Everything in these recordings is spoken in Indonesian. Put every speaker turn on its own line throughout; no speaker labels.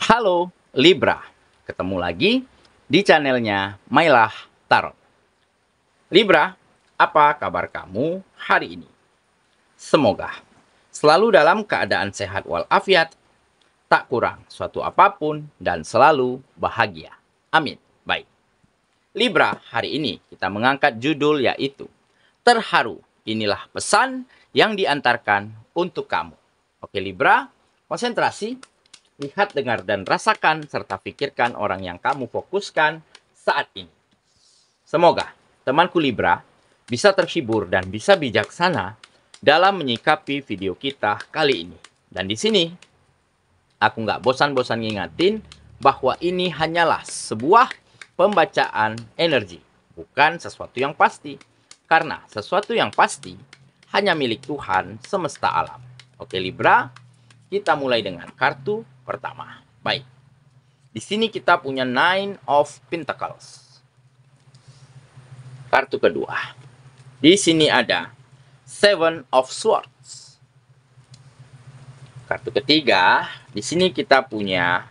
Halo Libra, ketemu lagi di channelnya Mailah Tarot. Libra, apa kabar kamu hari ini? Semoga selalu dalam keadaan sehat walafiat, tak kurang suatu apapun, dan selalu bahagia. Amin. Baik. Libra, hari ini kita mengangkat judul yaitu Terharu, inilah pesan yang diantarkan untuk kamu. Oke Libra, konsentrasi. Lihat, dengar, dan rasakan, serta pikirkan orang yang kamu fokuskan saat ini. Semoga temanku Libra bisa terhibur dan bisa bijaksana dalam menyikapi video kita kali ini. Dan di sini, aku nggak bosan-bosan ngingatin bahwa ini hanyalah sebuah pembacaan energi, bukan sesuatu yang pasti. Karena sesuatu yang pasti hanya milik Tuhan semesta alam. Oke Libra, kita mulai dengan kartu pertama. Baik. Di sini kita punya Nine of Pentacles. Kartu kedua. Di sini ada Seven of Swords. Kartu ketiga, di sini kita punya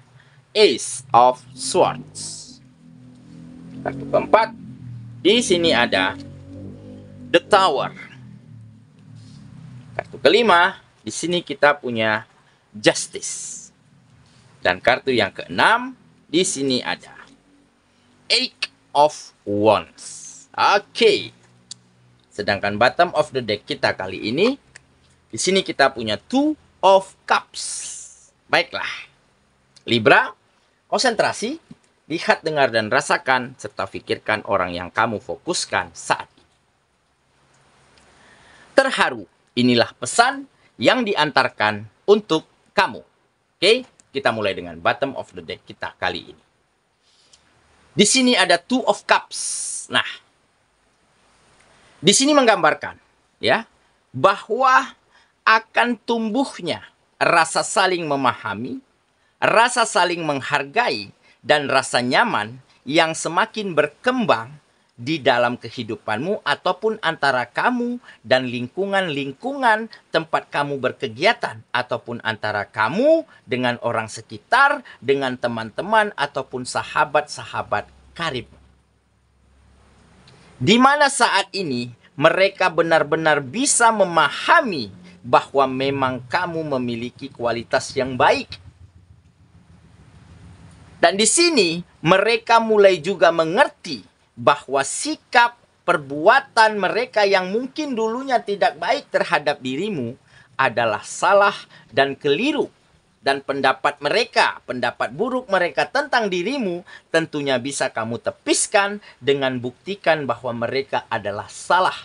Ace of Swords. Kartu keempat, di sini ada The Tower. Kartu kelima, di sini kita punya Justice. Dan kartu yang keenam, di sini ada Eight of Wands. Oke. Sedangkan bottom of the deck kita kali ini, di sini kita punya Two of Cups. Baiklah. Libra, konsentrasi, lihat, dengar, dan rasakan, serta pikirkan orang yang kamu fokuskan saat ini. Terharu, inilah pesan yang diantarkan untuk kamu. Oke, kita mulai dengan bottom of the deck kita kali ini. Di sini ada Two of Cups. Nah, di sini menggambarkan ya bahwa akan tumbuhnya rasa saling memahami, rasa saling menghargai, dan rasa nyaman yang semakin berkembang di dalam kehidupanmu ataupun antara kamu dan lingkungan-lingkungan tempat kamu berkegiatan, ataupun antara kamu dengan orang sekitar, dengan teman-teman ataupun sahabat-sahabat karib. Di mana saat ini mereka benar-benar bisa memahami bahwa memang kamu memiliki kualitas yang baik. Dan di sini mereka mulai juga mengerti bahwa sikap perbuatan mereka yang mungkin dulunya tidak baik terhadap dirimu adalah salah dan keliru. Dan pendapat mereka, pendapat buruk mereka tentang dirimu tentunya bisa kamu tepiskan dengan buktikan bahwa mereka adalah salah.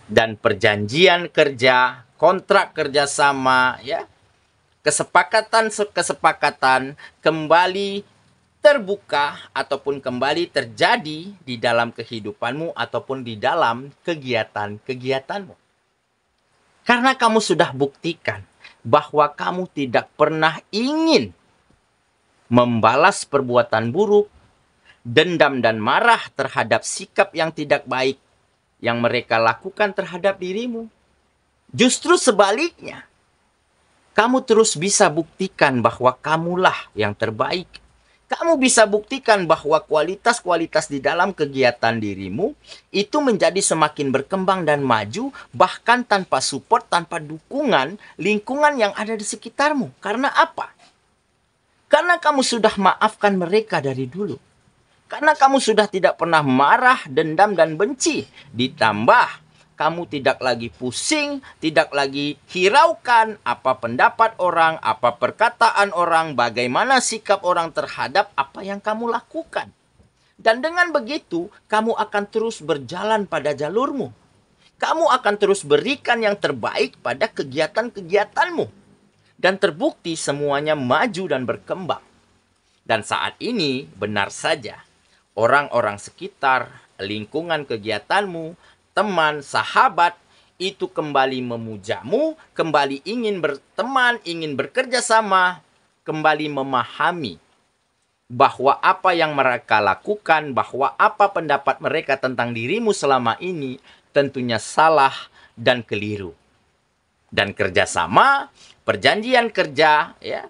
Dan perjanjian kerja, kontrak kerjasama, ya, kesepakatan kembali terbuka ataupun kembali terjadi di dalam kehidupanmu ataupun di dalam kegiatan-kegiatanmu. Karena kamu sudah buktikan bahwa kamu tidak pernah ingin membalas perbuatan buruk, dendam dan marah terhadap sikap yang tidak baik yang mereka lakukan terhadap dirimu. Justru sebaliknya, kamu terus bisa buktikan bahwa kamulah yang terbaik. Kamu bisa buktikan bahwa kualitas-kualitas di dalam kegiatan dirimu itu menjadi semakin berkembang dan maju, bahkan tanpa support, tanpa dukungan lingkungan yang ada di sekitarmu. Karena apa? Karena kamu sudah maafkan mereka dari dulu. Karena kamu sudah tidak pernah marah, dendam, dan benci. Ditambah kamu tidak lagi pusing, tidak lagi hiraukan apa pendapat orang, apa perkataan orang, bagaimana sikap orang terhadap apa yang kamu lakukan. Dan dengan begitu, kamu akan terus berjalan pada jalurmu. Kamu akan terus berikan yang terbaik pada kegiatan-kegiatanmu. Dan terbukti semuanya maju dan berkembang. Dan saat ini benar saja, orang-orang sekitar, lingkungan kegiatanmu, teman, sahabat, itu kembali memujamu, kembali ingin berteman, ingin bekerja sama, kembali memahami bahwa apa yang mereka lakukan, bahwa apa pendapat mereka tentang dirimu selama ini tentunya salah dan keliru. Dan kerjasama, perjanjian kerja, ya,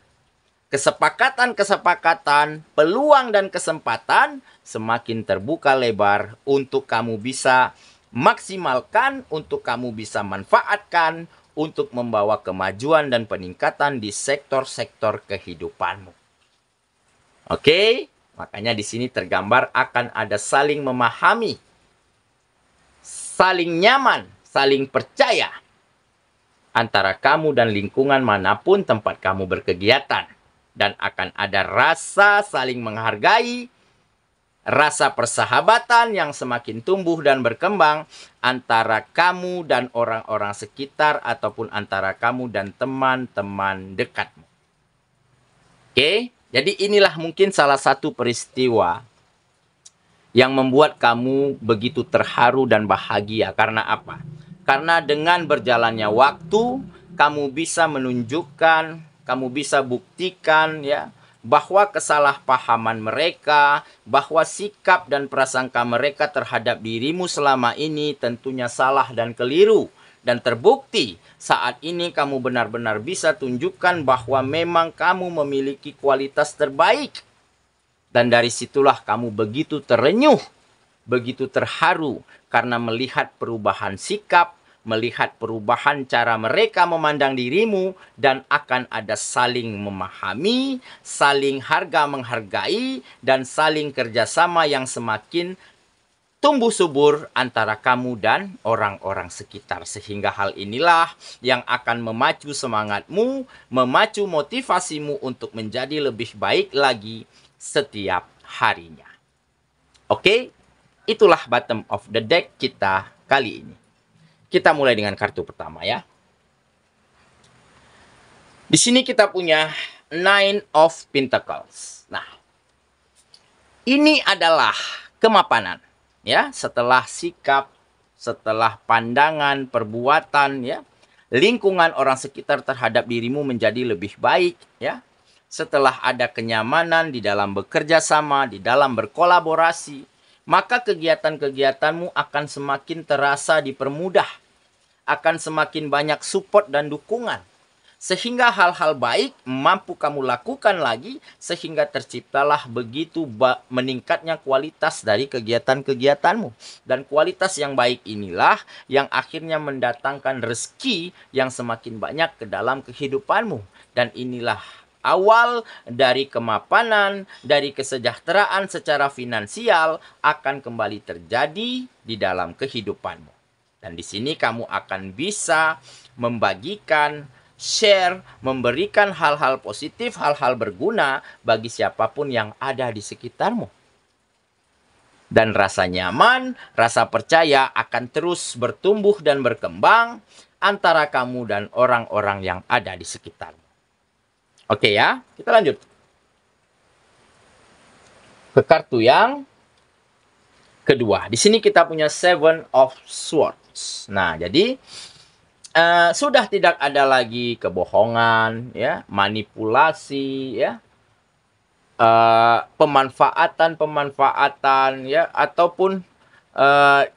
kesepakatan-kesepakatan, peluang dan kesempatan semakin terbuka lebar untuk kamu bisa maksimalkan, untuk kamu bisa manfaatkan, untuk membawa kemajuan dan peningkatan di sektor-sektor kehidupanmu. Oke, makanya di sini tergambar akan ada saling memahami, saling nyaman, saling percaya antara kamu dan lingkungan manapun tempat kamu berkegiatan. Dan akan ada rasa saling menghargai, rasa persahabatan yang semakin tumbuh dan berkembang antara kamu dan orang-orang sekitar ataupun antara kamu dan teman-teman dekatmu. Oke, jadi inilah mungkin salah satu peristiwa yang membuat kamu begitu terharu dan bahagia. Karena apa? Karena dengan berjalannya waktu, kamu bisa menunjukkan, kamu bisa buktikan ya, bahwa kesalahpahaman mereka, bahwa sikap dan prasangka mereka terhadap dirimu selama ini tentunya salah dan keliru. Dan terbukti saat ini kamu benar-benar bisa tunjukkan bahwa memang kamu memiliki kualitas terbaik. Dan dari situlah kamu begitu terenyuh, begitu terharu karena melihat perubahan sikap, melihat perubahan cara mereka memandang dirimu, dan akan ada saling memahami, saling harga menghargai, dan saling kerjasama yang semakin tumbuh subur antara kamu dan orang-orang sekitar. Sehingga hal inilah yang akan memacu semangatmu, memacu motivasimu untuk menjadi lebih baik lagi setiap harinya. Oke, itulah bottom of the deck kita kali ini. Kita mulai dengan kartu pertama ya. Di sini kita punya Nine of Pentacles. Nah, ini adalah kemapanan ya, setelah sikap, setelah pandangan, perbuatan ya, lingkungan orang sekitar terhadap dirimu menjadi lebih baik ya. Setelah ada kenyamanan di dalam bekerja sama, di dalam berkolaborasi, maka kegiatan-kegiatanmu akan semakin terasa dipermudah, akan semakin banyak support dan dukungan. Sehingga hal-hal baik mampu kamu lakukan lagi, sehingga terciptalah begitu meningkatnya kualitas dari kegiatan-kegiatanmu. Dan kualitas yang baik inilah yang akhirnya mendatangkan rezeki yang semakin banyak ke dalam kehidupanmu. Dan inilah awal dari kemapanan, dari kesejahteraan secara finansial akan kembali terjadi di dalam kehidupanmu. Dan di sini kamu akan bisa membagikan, share, memberikan hal-hal positif, hal-hal berguna bagi siapapun yang ada di sekitarmu. Dan rasa nyaman, rasa percaya akan terus bertumbuh dan berkembang antara kamu dan orang-orang yang ada di sekitarmu. Oke ya, kita lanjut ke kartu yang kedua. Di sini kita punya Seven of Swords. Nah, jadi sudah tidak ada lagi kebohongan, ya, manipulasi, ya, pemanfaatan, ya, ataupun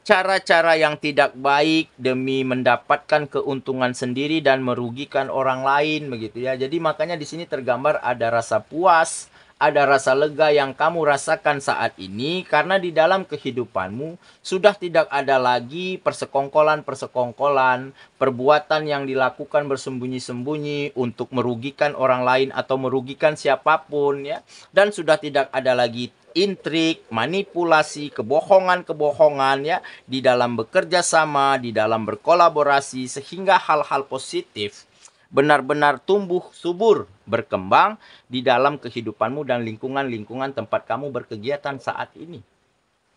cara-cara yang tidak baik demi mendapatkan keuntungan sendiri dan merugikan orang lain, begitu ya. Jadi makanya di sini tergambar ada rasa puas, ada rasa lega yang kamu rasakan saat ini karena di dalam kehidupanmu sudah tidak ada lagi persekongkolan-persekongkolan, perbuatan yang dilakukan bersembunyi-sembunyi untuk merugikan orang lain atau merugikan siapapun ya. Dan sudah tidak ada lagi intrik, manipulasi, kebohongan-kebohongan ya di dalam bekerja sama, di dalam berkolaborasi, sehingga hal-hal positif benar-benar tumbuh subur, berkembang di dalam kehidupanmu dan lingkungan-lingkungan tempat kamu berkegiatan saat ini.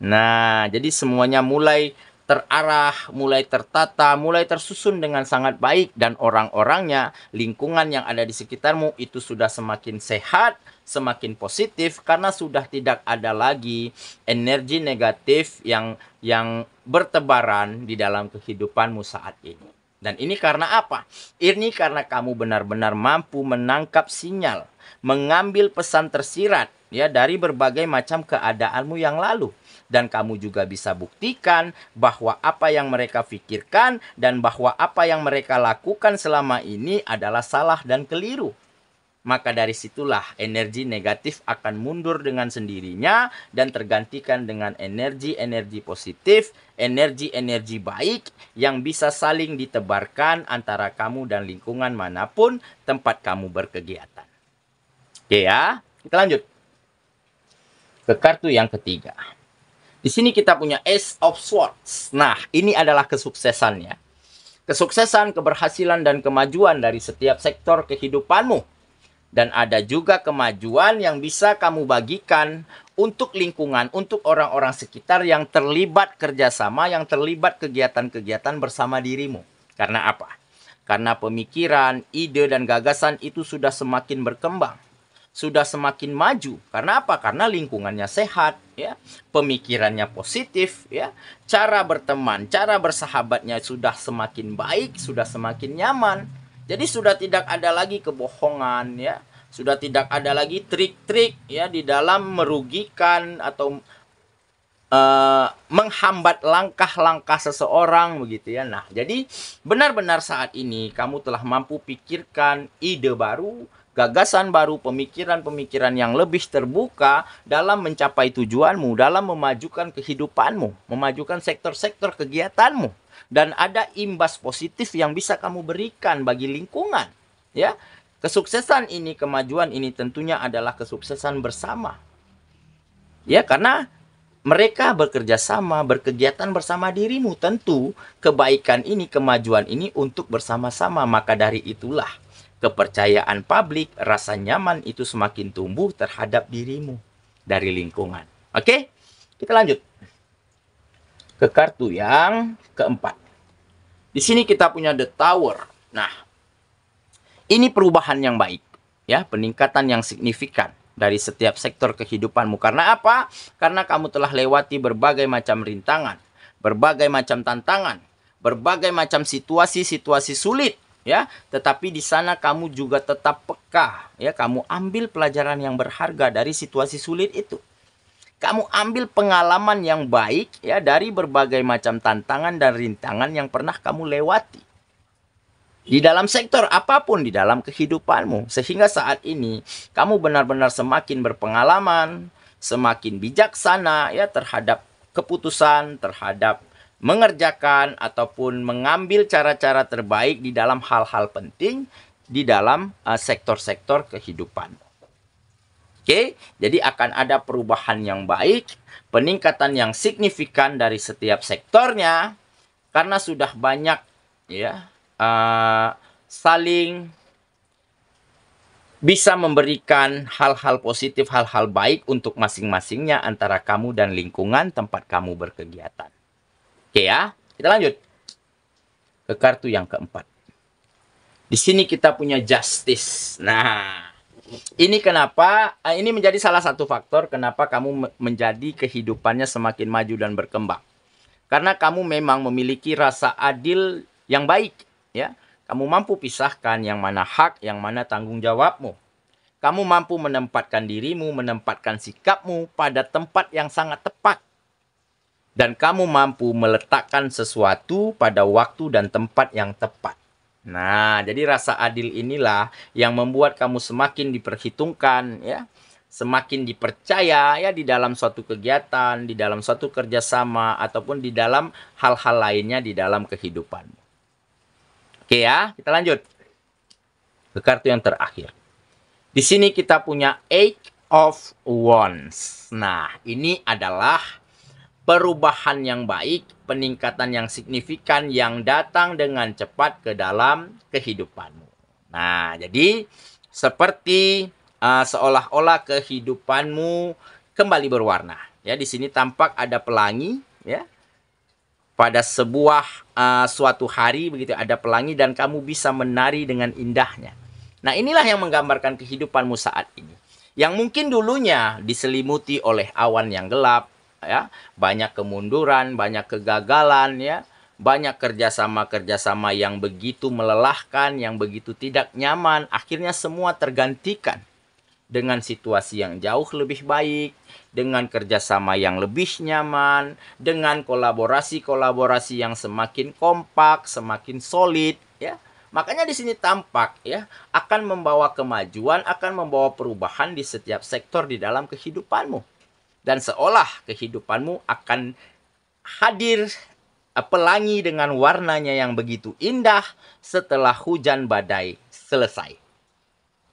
Nah, jadi semuanya mulai terarah, mulai tertata, mulai tersusun dengan sangat baik, dan orang-orangnya, lingkungan yang ada di sekitarmu itu sudah semakin sehat, semakin positif karena sudah tidak ada lagi energi negatif yang bertebaran di dalam kehidupanmu saat ini. Dan ini karena apa? Ini karena kamu benar-benar mampu menangkap sinyal, mengambil pesan tersirat ya dari berbagai macam keadaanmu yang lalu. Dan kamu juga bisa buktikan bahwa apa yang mereka pikirkan dan bahwa apa yang mereka lakukan selama ini adalah salah dan keliru. maka dari situlah energi negatif akan mundur dengan sendirinya dan tergantikan dengan energi-energi positif, energi-energi baik yang bisa saling ditebarkan antara kamu dan lingkungan manapun tempat kamu berkegiatan. Oke ya, kita lanjut ke kartu yang ketiga. Di sini kita punya Ace of Swords. Nah, ini adalah kesuksesannya. Kesuksesan, keberhasilan, dan kemajuan dari setiap sektor kehidupanmu. Dan ada juga kemajuan yang bisa kamu bagikan untuk lingkungan, untuk orang-orang sekitar yang terlibat kerjasama, yang terlibat kegiatan-kegiatan bersama dirimu. Karena apa? Karena pemikiran, ide, dan gagasan itu sudah semakin berkembang. Sudah semakin maju. Karena apa? Karena lingkungannya sehat, ya. Pemikirannya positif, ya. Cara berteman, cara bersahabatnya sudah semakin baik, sudah semakin nyaman. Jadi sudah tidak ada lagi kebohongan, ya. Sudah tidak ada lagi trik-trik ya di dalam merugikan atau menghambat langkah-langkah seseorang begitu ya. Nah, jadi benar-benar saat ini kamu telah mampu pikirkan ide baru, gagasan baru, pemikiran-pemikiran yang lebih terbuka dalam mencapai tujuanmu, dalam memajukan kehidupanmu, memajukan sektor-sektor kegiatanmu. Dan ada imbas positif yang bisa kamu berikan bagi lingkungan. Ya, kesuksesan ini, kemajuan ini tentunya adalah kesuksesan bersama. Ya, karena mereka bekerja sama, berkegiatan bersama dirimu. Tentu kebaikan ini, kemajuan ini untuk bersama-sama. Maka dari itulah kepercayaan publik, rasa nyaman itu semakin tumbuh terhadap dirimu dari lingkungan. Oke, kita lanjut ke kartu yang keempat. Di sini kita punya The Tower. Nah, ini perubahan yang baik, ya, peningkatan yang signifikan dari setiap sektor kehidupanmu. Karena apa? Karena kamu telah lewati berbagai macam rintangan, berbagai macam tantangan, berbagai macam situasi-situasi sulit, ya. Tetapi di sana kamu juga tetap peka, ya. Kamu ambil pelajaran yang berharga dari situasi sulit itu. Kamu ambil pengalaman yang baik ya dari berbagai macam tantangan dan rintangan yang pernah kamu lewati. Di dalam sektor apapun di dalam kehidupanmu. Sehingga saat ini kamu benar-benar semakin berpengalaman, semakin bijaksana ya terhadap keputusan, terhadap mengerjakan ataupun mengambil cara-cara terbaik di dalam hal-hal penting di dalam sektor-sektor kehidupanmu. Oke, jadi akan ada perubahan yang baik, peningkatan yang signifikan dari setiap sektornya, karena sudah banyak ya saling bisa memberikan hal-hal positif, hal-hal baik untuk masing-masingnya antara kamu dan lingkungan tempat kamu berkegiatan. Oke ya, kita lanjut ke kartu yang keempat. Di sini kita punya Justice. Nah, ini kenapa, ini menjadi salah satu faktor kenapa kamu menjadi kehidupannya semakin maju dan berkembang. Karena kamu memang memiliki rasa adil yang baik. Ya, kamu mampu pisahkan yang mana hak, yang mana tanggung jawabmu. Kamu mampu menempatkan dirimu, menempatkan sikapmu pada tempat yang sangat tepat. Dan kamu mampu meletakkan sesuatu pada waktu dan tempat yang tepat. Nah, jadi rasa adil inilah yang membuat kamu semakin diperhitungkan, ya, semakin dipercaya ya di dalam suatu kegiatan, di dalam suatu kerjasama ataupun di dalam hal-hal lainnya di dalam kehidupanmu. Oke ya, kita lanjut ke kartu yang terakhir. Di sini kita punya Eight of Wands. Nah, ini adalah perubahan yang baik, peningkatan yang signifikan yang datang dengan cepat ke dalam kehidupanmu. Nah, jadi seperti seolah-olah kehidupanmu kembali berwarna. Ya, di sini tampak ada pelangi, ya. Pada sebuah suatu hari begitu ada pelangi dan kamu bisa menari dengan indahnya. Nah, inilah yang menggambarkan kehidupanmu saat ini. Yang mungkin dulunya diselimuti oleh awan yang gelap, ya, banyak kemunduran, banyak kegagalan, ya, banyak kerjasama-kerjasama yang begitu melelahkan, yang begitu tidak nyaman, akhirnya semua tergantikan dengan situasi yang jauh lebih baik, dengan kerjasama yang lebih nyaman, dengan kolaborasi-kolaborasi yang semakin kompak, semakin solid, ya, Makanya di sini tampak ya, akan membawa kemajuan, akan membawa perubahan di setiap sektor di dalam kehidupanmu. Dan seolah kehidupanmu akan hadir pelangi dengan warnanya yang begitu indah setelah hujan badai selesai.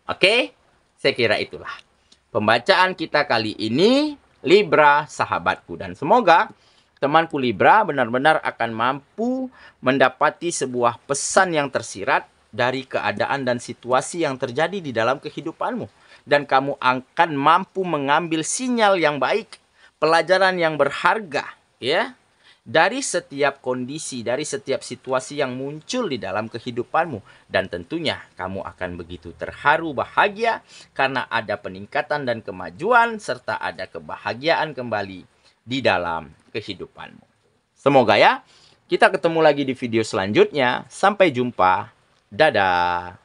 Oke, saya kira itulah pembacaan kita kali ini, Libra sahabatku. Dan semoga temanku Libra benar-benar akan mampu mendapati sebuah pesan yang tersirat dari keadaan dan situasi yang terjadi di dalam kehidupanmu. Dan kamu akan mampu mengambil sinyal yang baik, pelajaran yang berharga, ya, dari setiap kondisi, dari setiap situasi yang muncul di dalam kehidupanmu. Dan tentunya kamu akan begitu terharu, bahagia, karena ada peningkatan dan kemajuan, serta ada kebahagiaan kembali di dalam kehidupanmu. Semoga ya, kita ketemu lagi di video selanjutnya. Sampai jumpa. Dadah.